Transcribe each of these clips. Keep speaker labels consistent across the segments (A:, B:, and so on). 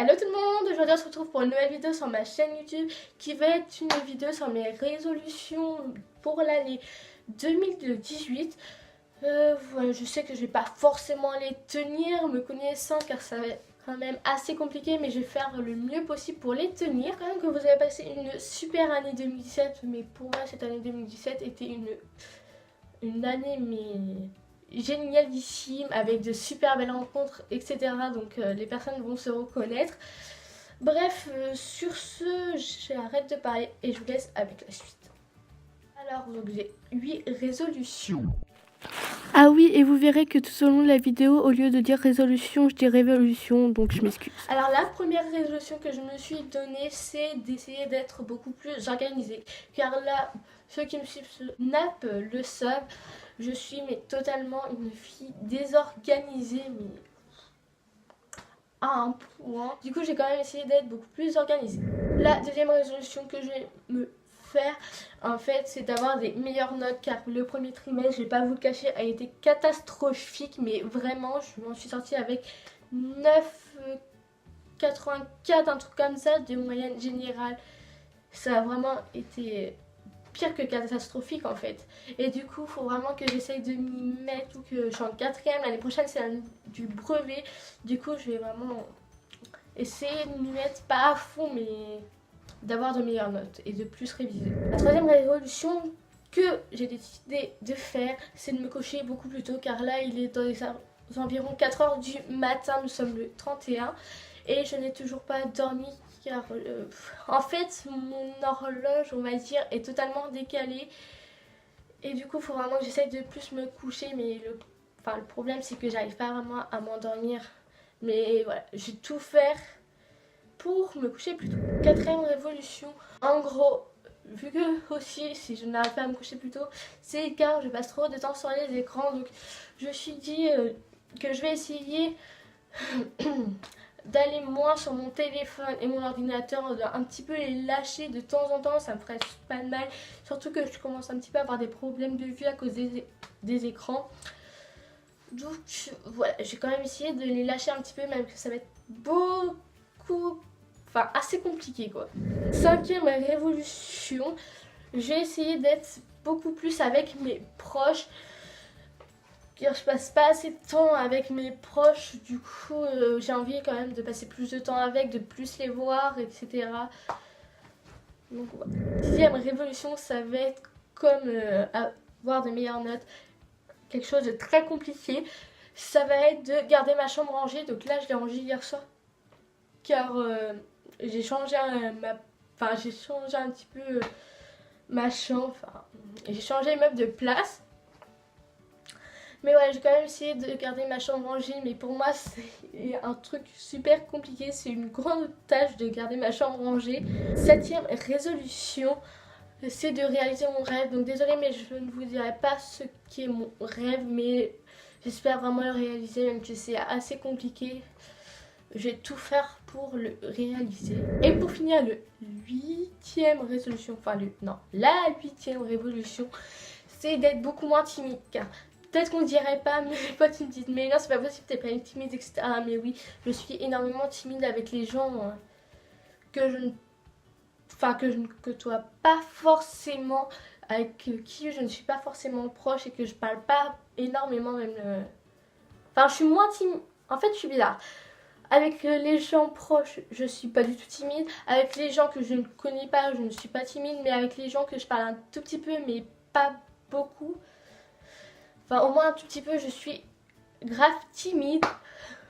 A: Hello tout le monde, aujourd'hui on se retrouve pour une nouvelle vidéo sur ma chaîne YouTube qui va être une vidéo sur mes résolutions pour l'année 2018. Voilà, je sais que je vais pas forcément les tenir me connaissant car ça va être quand même assez compliqué, mais je vais faire le mieux possible pour les tenir. Quand même que vous avez passé une super année 2017, mais pour moi cette année 2017 était une année génialissime avec de super belles rencontres, etc. Donc les personnes vont se reconnaître. Bref, sur ce, j'arrête de parler et je vous laisse avec la suite. Alors, donc j'ai 8 résolutions.
B: Ah oui, et vous verrez que tout au long de la vidéo, au lieu de dire résolution, je dis révolution, donc je m'excuse.
A: Alors la première résolution que je me suis donnée, c'est d'essayer d'être beaucoup plus organisée. Car là, ceux qui me suivent sur Snap le savent, je suis totalement une fille désorganisée, mais à un point. Du coup, j'ai quand même essayé d'être beaucoup plus organisée. La deuxième résolution que je vais me faire, en fait, c'est d'avoir des meilleures notes, car le premier trimestre, je vais pas vous le cacher, a été catastrophique, mais vraiment, je m'en suis sortie avec 9,84, un truc comme ça, de moyenne générale. Ça a vraiment été pire que catastrophique en fait. Et du coup, il faut vraiment que j'essaye de m'y mettre, ou que je suis en quatrième. L'année prochaine, c'est l'année du brevet. Du coup, je vais vraiment essayer de m'y mettre, pas à fond, mais d'avoir de meilleures notes et de plus réviser. La troisième résolution que j'ai décidé de faire, c'est de me coucher beaucoup plus tôt, car là, il est dans les environ 4 heures du matin. Nous sommes le 31 et je n'ai toujours pas dormi, car en fait mon horloge, on va dire, est totalement décalée, et du coup il faut vraiment que j'essaye de plus me coucher, mais le problème c'est que j'arrive pas vraiment à m'endormir. Mais voilà, j'ai tout faire pour me coucher plus tôt. Quatrième révolution, en gros, vu que aussi si je n'arrive pas à me coucher plus tôt, c'est car je passe trop de temps sur les écrans. Donc je me suis dit que je vais essayer d'aller moins sur mon téléphone et mon ordinateur, un petit peu les lâcher de temps en temps, ça me ferait pas de mal. Surtout que je commence un petit peu à avoir des problèmes de vue à cause des écrans. Donc voilà, j'ai quand même essayé de les lâcher un petit peu, même que ça va être assez compliqué quoi. Cinquième révolution, j'ai essayé d'être beaucoup plus avec mes proches. Car je passe pas assez de temps avec mes proches, du coup j'ai envie quand même de passer plus de temps avec, de plus les voir, etc. Donc voilà. Sixième révolution, ça va être comme avoir de meilleures notes, quelque chose de très compliqué. Ça va être de garder ma chambre rangée. Donc là je l'ai rangée hier soir, car j'ai changé j'ai changé un petit peu ma chambre, j'ai changé les meubles de place. Mais voilà, j'ai quand même essayé de garder ma chambre rangée, mais pour moi c'est un truc super compliqué, c'est une grande tâche de garder ma chambre rangée. Septième résolution, c'est de réaliser mon rêve. Donc désolée, mais je ne vous dirai pas ce qu'est mon rêve, mais j'espère vraiment le réaliser, même si c'est assez compliqué. Je vais tout faire pour le réaliser. Et pour finir, la huitième révolution, c'est d'être beaucoup moins timide, car peut-être qu'on dirait pas, mais mes potes me disent mais non c'est pas possible, t'es pas une timide, etc. Mais oui, je suis énormément timide avec les gens que je ne côtoie pas forcément, avec qui je ne suis pas forcément proche et que je parle pas énormément même. Je suis moins timide. En fait, je suis bizarre. Avec les gens proches, je suis pas du tout timide. Avec les gens que je ne connais pas, je ne suis pas timide. Mais avec les gens que je parle un tout petit peu, mais pas beaucoup, au moins un tout petit peu, je suis grave timide.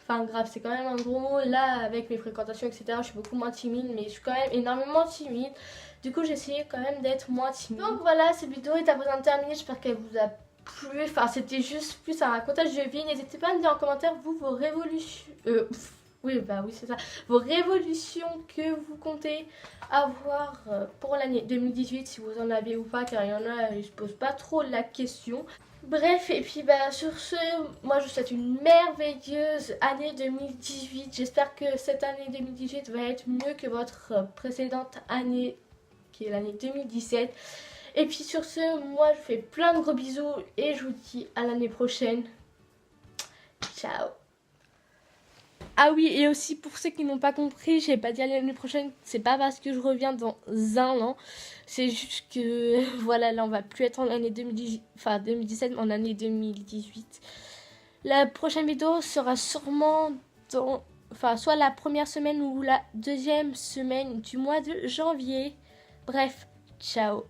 A: Grave, c'est quand même un gros mot. Là, avec mes fréquentations, etc., je suis beaucoup moins timide, mais je suis quand même énormément timide. Du coup, j'ai essayé quand même d'être moins timide. Donc voilà, cette vidéo est à présent terminée. J'espère qu'elle vous a plu. C'était juste plus un racontage de vie. N'hésitez pas à me dire en commentaire, vos révolutions... oui, c'est ça. Vos révolutions que vous comptez avoir pour l'année 2018, si vous en avez ou pas, car il y en a, ils se posent pas trop la question. Bref, et puis sur ce, moi je vous souhaite une merveilleuse année 2018. J'espère que cette année 2018 va être mieux que votre précédente année, qui est l'année 2017. Et puis sur ce, moi je vous fais plein de gros bisous et je vous dis à l'année prochaine. Ciao.
B: Ah oui, et aussi pour ceux qui n'ont pas compris, j'ai pas dit à l'année prochaine, c'est pas parce que je reviens dans un an, c'est juste que voilà, là on va plus être en année 2018, enfin 2017, mais en année 2018. La prochaine vidéo sera sûrement dans, enfin soit la première semaine ou la deuxième semaine du mois de janvier. Bref, ciao.